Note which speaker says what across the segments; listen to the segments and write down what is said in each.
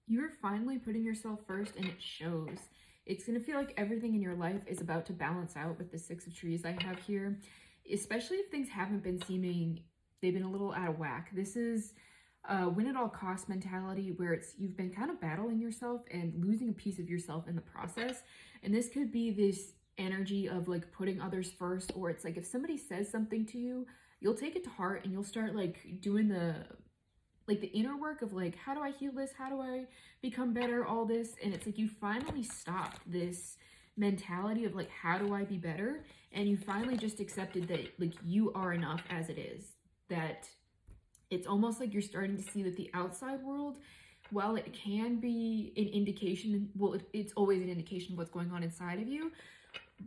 Speaker 1: You're finally putting yourself first and it shows. It's going to feel like everything in your life is about to balance out with the Six of Trees I have here, especially if things haven't been they've been a little out of whack. This is win at all cost mentality where you've been kind of battling yourself and losing a piece of yourself in the process. And this could be this energy of like putting others first, or it's like if somebody says something to you, you'll take it to heart and you'll start like doing the inner work of like, how do I heal this? How do I become better? All this. And it's like you finally stopped this mentality of like, how do I be better? And you finally just accepted that like you are enough as it is. That it's almost like you're starting to see that the outside world, while it can be an indication, well, it's always an indication of what's going on inside of you,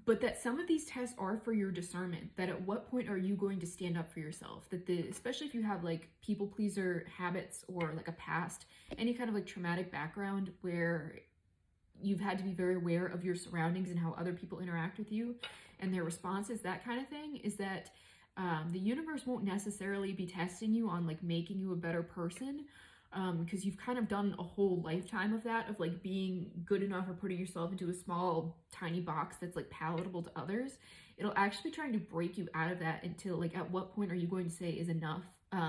Speaker 1: but that some of these tests are for your discernment, that at what point are you going to stand up for yourself, that especially if you have like people pleaser habits or like a past, any kind of like traumatic background where you've had to be very aware of your surroundings and how other people interact with you and their responses, that kind of thing, is that the universe won't necessarily be testing you on like making you a better person, because you've kind of done a whole lifetime of that, of like being good enough or putting yourself into a small tiny box that's like palatable to others. It'll actually be trying to break you out of that until like, at what point are you going to say is enough,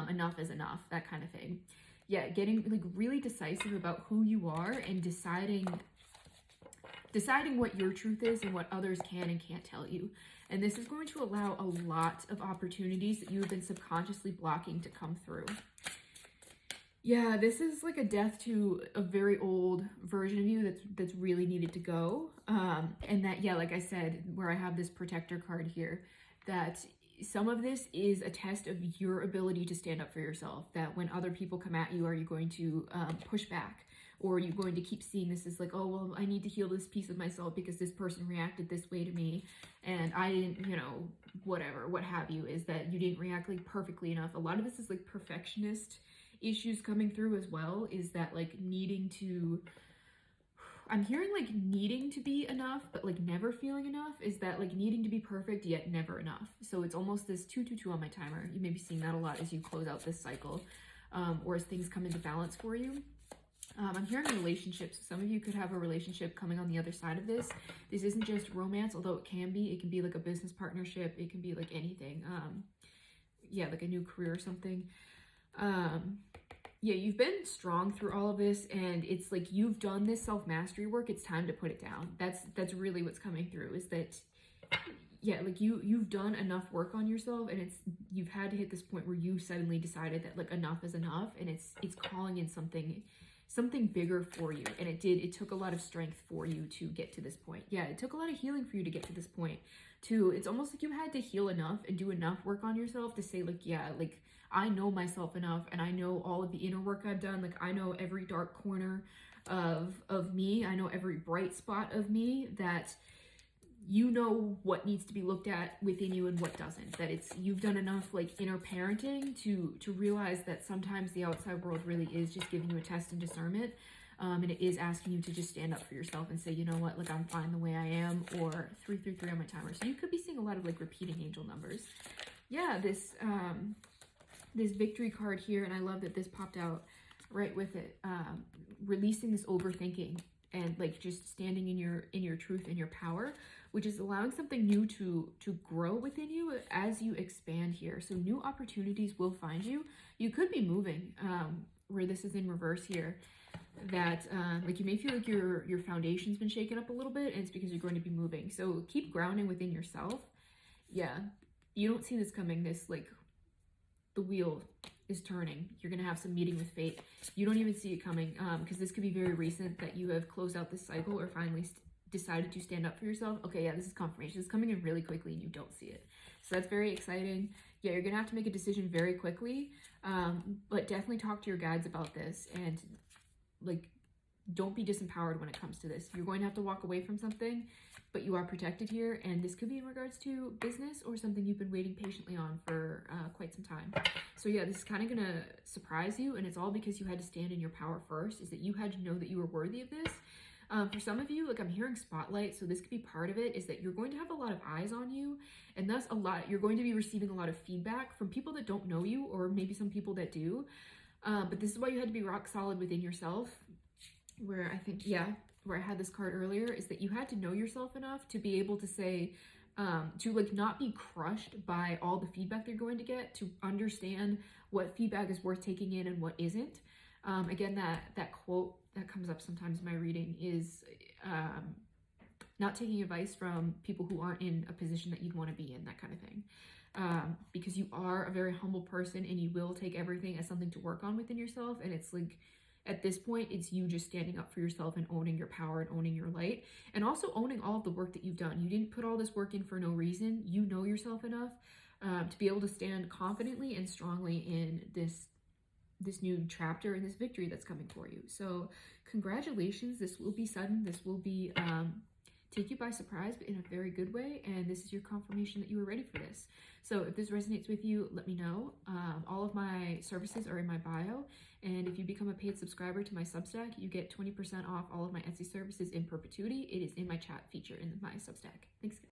Speaker 1: enough is enough, that kind of thing. Yeah, getting like really decisive about who you are and deciding what your truth is and what others can and can't tell you. And this is going to allow a lot of opportunities that you have been subconsciously blocking to come through. Yeah, this is like a death to a very old version of you that's really needed to go. And that, yeah, like I said, where I have this protector card here, that some of this is a test of your ability to stand up for yourself, that when other people come at you, are you going to push back? Or are you going to keep seeing this as like, oh, well, I need to heal this piece of myself because this person reacted this way to me and I didn't, whatever, what have you, is that you didn't react like perfectly enough. A lot of this is like perfectionist issues coming through as well, is that like I'm hearing like needing to be enough, but like never feeling enough, is that like needing to be perfect yet never enough. So it's almost this 222 on my timer. You may be seeing that a lot as you close out this cycle, or as things come into balance for you. I'm hearing relationships. Some of you could have a relationship coming on the other side of this. This isn't just romance, although it can be. It can be like a business partnership. It can be like anything. Yeah, like a new career or something. Yeah, you've been strong through all of this, and it's like you've done this self-mastery work. It's time to put it down. That's really what's coming through, is that, yeah, like you've done enough work on yourself, and you've had to hit this point where you suddenly decided that like enough is enough, and it's calling in something bigger for you. And it took a lot of strength for you to get to this point. Yeah, it took a lot of healing for you to get to this point too. It's almost like you had to heal enough and do enough work on yourself to say like, yeah, like I know myself enough, and I know all of the inner work I've done. Like I know every dark corner of me. I know every bright spot of me, that you know what needs to be looked at within you and what doesn't. That you've done enough like inner parenting to realize that sometimes the outside world really is just giving you a test and discernment, and it is asking you to just stand up for yourself and say, you know what, like I'm fine the way I am, or 333 on my timer. So you could be seeing a lot of like repeating angel numbers. Yeah, this victory card here, and I love that this popped out right with it. Releasing this overthinking and like just standing in your truth and your power, which is allowing something new to grow within you as you expand here. So new opportunities will find you. You could be moving, where this is in reverse here, that like you may feel like your foundation's been shaken up a little bit, and it's because you're going to be moving. So keep grounding within yourself. Yeah, you don't see this coming, this like the wheel is turning. You're gonna have some meeting with fate. You don't even see it coming, because this could be very recent that you have closed out this cycle or finally decided to stand up for yourself. Okay, yeah, this is confirmation. It's coming in really quickly and you don't see it. So that's very exciting. Yeah, you're gonna have to make a decision very quickly, but definitely talk to your guides about this, and like don't be disempowered when it comes to this. You're going to have to walk away from something, but you are protected here, and this could be in regards to business or something you've been waiting patiently on for quite some time. So yeah, this is kind of gonna surprise you, and it's all because you had to stand in your power first, is that you had to know that you were worthy of this. For some of you, like I'm hearing spotlight, so this could be part of it, is that you're going to have a lot of eyes on you, and thus you're going to be receiving a lot of feedback from people that don't know you, or maybe some people that do. But this is why you had to be rock solid within yourself. where I think, yeah, where I had this card earlier, is that you had to know yourself enough to be able to say, to like not be crushed by all the feedback they're going to get, to understand what feedback is worth taking in and what isn't. Again, that quote that comes up sometimes in my reading is not taking advice from people who aren't in a position that you'd want to be in, that kind of thing. Because you are a very humble person and you will take everything as something to work on within yourself. And it's like, at this point, it's you just standing up for yourself and owning your power and owning your light, and also owning all of the work that you've done. You didn't put all this work in for no reason. You know yourself enough to be able to stand confidently and strongly in this new chapter and this victory that's coming for you. So congratulations. This will be sudden. This will be take you by surprise, but in a very good way. And this is your confirmation that you were ready for this. So if this resonates with you, let me know. All of my services are in my bio. And if you become a paid subscriber to my Substack, you get 20% off all of my Etsy services in perpetuity. It is in my chat feature in my Substack. Thanks, guys.